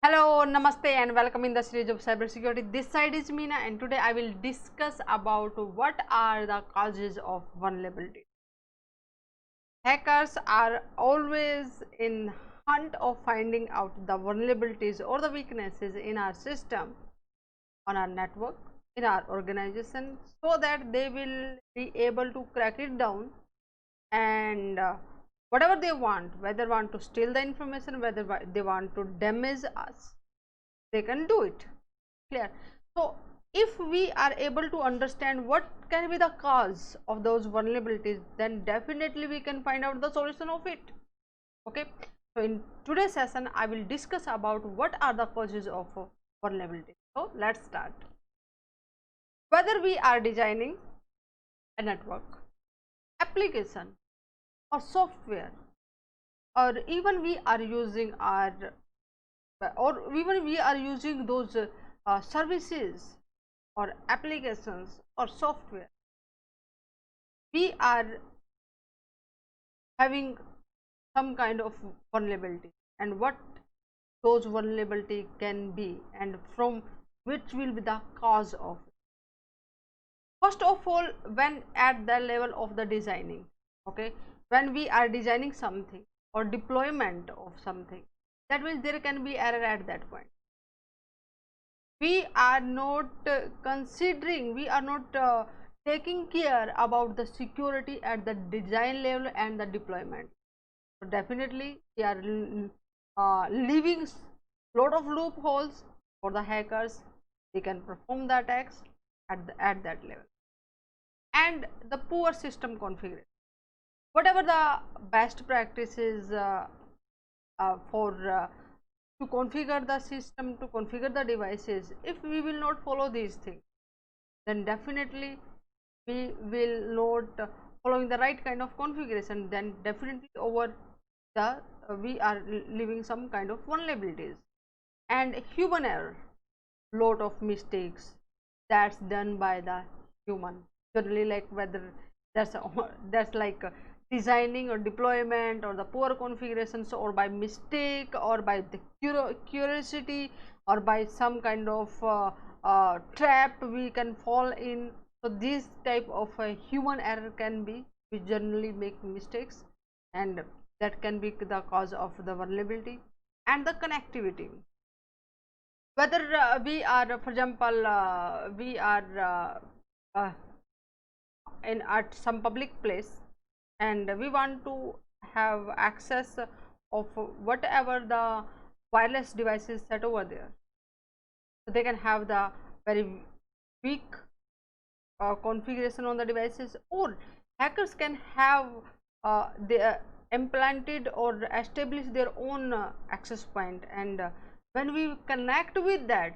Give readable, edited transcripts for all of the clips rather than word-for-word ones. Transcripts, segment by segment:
Hello, namaste and welcome in the series of cybersecurity. This side is Meena and today I will discuss about what are the causes of vulnerability. Hackers are always in hunt of finding out the vulnerabilities or the weaknesses in our system, on our network, in our organization, so that they will be able to crack it down and whatever they want, whether want to steal the information, whether they want to damage us, they can do it. Clear? So if we are able to understand what can be the cause of those vulnerabilities, then definitely we can find out the solution of it. Okay, so in today's session I will discuss about what are the causes of vulnerability. So let's start. Whether we are designing a network, application or software, or even we are using our or even we are using those services or applications or software, we are having some kind of vulnerability, and what those vulnerability can be and from which will be the cause of it. First of all, when at the level of the designing, okay, when we are designing something or deployment of something, that means there can be error at that point. We are not considering, we are not taking care about the security at the design level and the deployment. So definitely we are leaving lot of loopholes for the hackers. They can perform the attacks at that level. And the poor system configuration, whatever the best practices for to configure the system, to configure the devices, if we will not follow these things, then definitely we will not following the right kind of configuration, then definitely over the we are leaving some kind of vulnerabilities. And human error, lot of mistakes that's done by the human, generally, like whether that's that's like designing or deployment or the poor configurations, or by mistake, or by the curiosity, or by some kind of trap we can fall in. So this type of human error can be, we generally make mistakes, and that can be the cause of the vulnerability. And the connectivity, whether we are, for example, we are uh, in at some public place, and we want to have access of whatever the wireless devices set over there. So they can have the very weak configuration on the devices, or hackers can have they implanted or establish their own access point, and when we connect with that,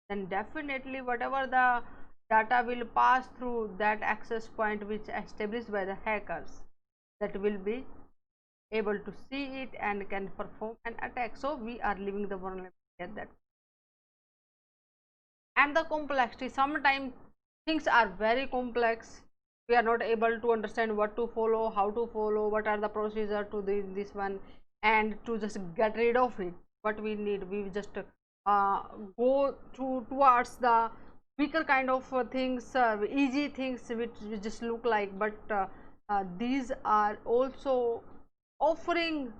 then definitely whatever the data will pass through that access point which established by the hackers, that will be able to see it and can perform an attack. So we are leaving the vulnerability at that. And the complexity, sometimes things are very complex, we are not able to understand what to follow, how to follow, what are the procedure to this one, and to just get rid of it, what we need, we just go towards the weaker kind of things, easy things which just look like, but these are also offering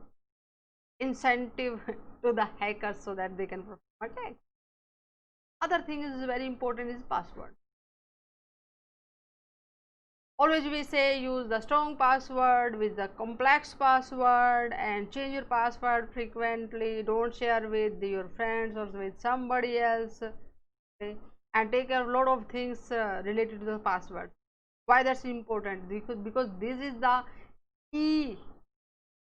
incentive to the hackers so that they can perform attack. Other thing is very important is password. Always we say use the strong password with the complex password, and change your password frequently, don't share with your friends or with somebody else. Okay, and take care of a lot of things related to the password. Why that's important? Because this is the key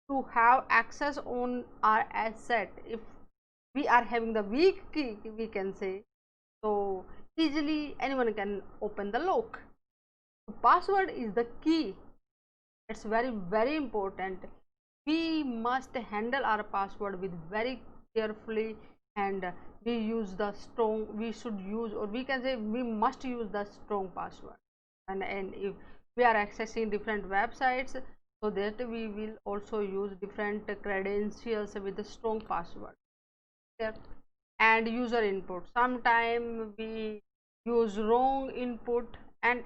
to have access on our asset. If we are having the weak key, we can say, so easily anyone can open the lock. Password is the key, it's very important. We must handle our password with very carefully, and we use the strong, we should use, or we can say we must use the strong password. And if we are accessing different websites, so that we will also use different credentials with the strong password. There. And user input, sometime we use wrong input, and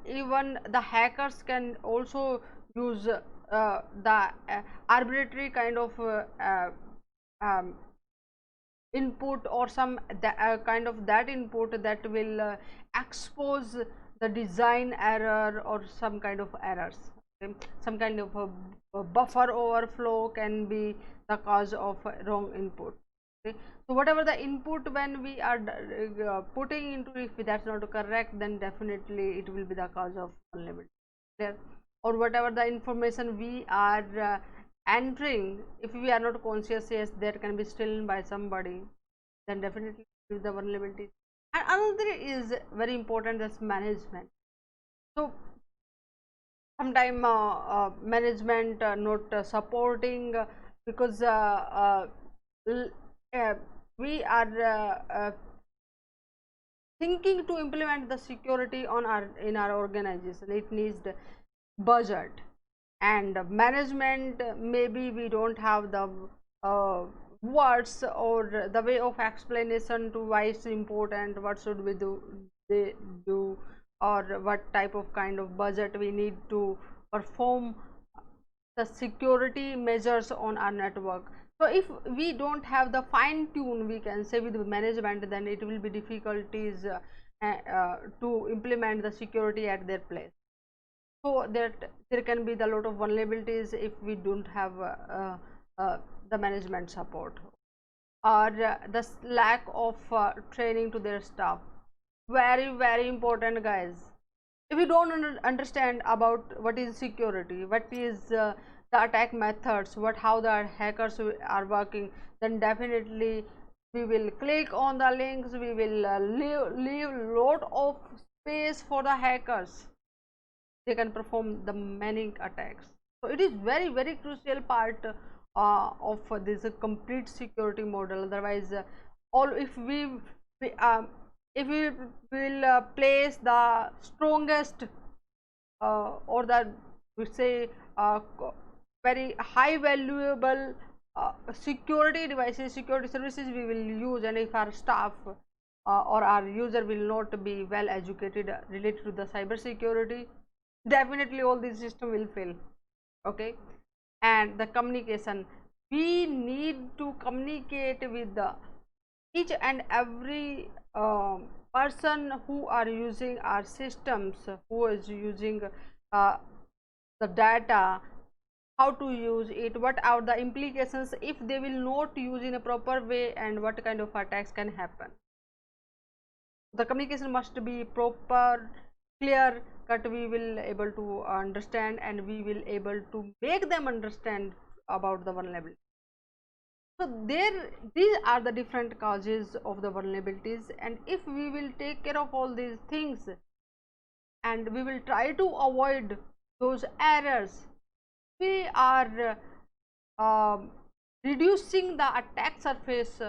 even the hackers can also use the arbitrary kind of um, input, or some kind of that input that will expose the design error or some kind of errors. Okay? Some kind of a buffer overflow can be the cause of wrong input. Okay? So whatever the input, when we are putting into, if that's not correct, then definitely it will be the cause of vulnerability. Clear? Or whatever the information we are entering, if we are not conscious, yes, that can be stolen by somebody, then definitely the vulnerability. And another is very important, that's management. So sometime management not supporting, because uh, we are thinking to implement the security on our in our organization. It needs the budget and management. Maybe we don't have the uh, words or the way of explanation to why it's important, what should we do, they do, or what type of kind of budget we need to perform the security measures on our network. So if we don't have the fine tune, we can say, with the management, then it will be difficulties to implement the security at their place. So that there can be the lot of vulnerabilities if we don't have the management support, or the lack of training to their staff. Very important, guys. If you don't understand about what is security, what is the attack methods, how the hackers are working, then definitely we will click on the links, we will leave lot of space for the hackers. They can perform the many attacks. So it is very crucial part of this complete security model. Otherwise, all we if we will place the strongest or the, we say, very high valuable security devices, security services we will use, and if our staff or our user will not be well educated related to the cyber security, definitely all these system will fail. Okay. And the communication, we need to communicate with the each and every person who are using our systems, who is using uh, the data, how to use it, what are the implications if they will not use in a proper way, and what kind of attacks can happen. The communication must be proper, clear cut, we will able to understand, and we will able to make them understand about the vulnerability. So these are the different causes of the vulnerabilities, and if we will take care of all these things, and we will try to avoid those errors, we are reducing the attack surface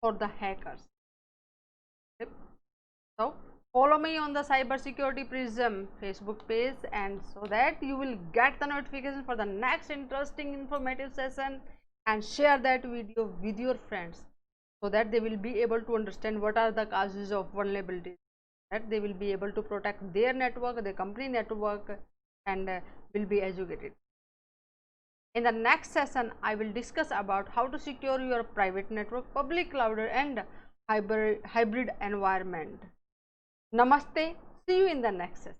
for the hackers. Okay. So follow me on the Cybersecurity Prism Facebook page, and so that you will get the notification for the next interesting informative session, and share that video with your friends, so that they will be able to understand what are the causes of vulnerabilities, that they will be able to protect their network, their company network, and will be educated. In the next session, I will discuss about how to secure your private network, public cloud, and hybrid environment. Namaste. See you in the next session.